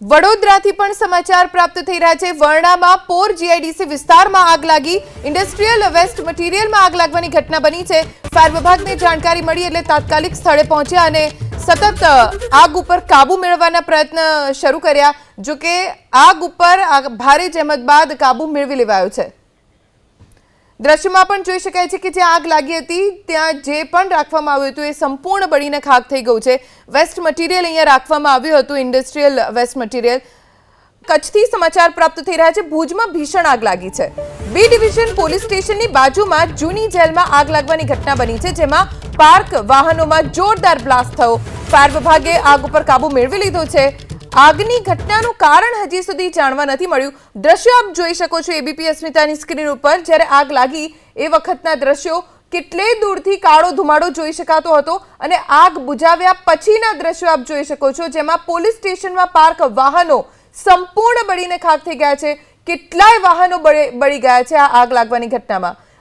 વડોદરાથી પણ સમાચાર પ્રાપ્ત થઈ રહ્યા છે। વર્ણામાં પોર જીઆઈડીસી વિસ્તારમાં આગ લાગી। ઇન્ડસ્ટ્રીયલ વેસ્ટ મટીરિયલમાં આગ લાગવાની ઘટના બની છે। ફાયર વિભાગને જાણકારી મળી એટલે તાત્કાલિક સ્થળે પહોંચ્યા અને સતત આગ ઉપર કાબુ મેળવવાના પ્રયત્ન શરૂ કર્યા। જો કે આગ ઉપર ભારે જહેમત બાદ કાબુ મેળવી લેવાયો છે। દ્રશ્યમાં પણ જોઈ શકાય છે કે જ્યાં આગ લાગી હતી ત્યાં જે પણ રાખવામાં આવ્યું હતું એ સંપૂર્ણ બળીને ખાખ થઈ ગયું છે। વેસ્ટ મટીરિયલ અહીંયા રાખવામાં આવ્યું હતું, ઇન્ડસ્ટ્રીયલ વેસ્ટ મટીરિયલ। કચ્છથી સમાચાર પ્રાપ્ત થઈ રહ્યા છે। ભુજમાં ભીષણ આગ લાગી છે। બી ડિવિઝન પોલીસ સ્ટેશનની બાજુમાં જૂની જેલમાં આગ લાગવાની ઘટના બની છે, જેમાં પાર્ક વાહનોમાં જોરદાર બ્લાસ્ટ થયો। ફાયર વિભાગે આગ ઉપર કાબુ મેળવી લીધો છે। આગની ઘટનાનું કારણ હજી સુધી જાણવા નથી મળ્યું। દ્રશ્યો આપ જોઈ શકો છો એબીપી અસ્મિતાની સ્ક્રીન ઉપર। જ્યારે આગ લાગી એ વખતના દ્રશ્યો, કેટલે દૂરથી કાળો ધુમાડો જોઈ શકાતો હતો અને આગ બુઝાવ્યા પછીના દ્રશ્યો આપ જોઈ શકો છો, જેમાં પોલીસ સ્ટેશનમાં પાર્ક વાહનો સંપૂર્ણ બળીને ખાખ થઈ ગયા છે। કેટલાય વાહનો બળી ગયા છે આ આગ લાગવાની ઘટનામાં।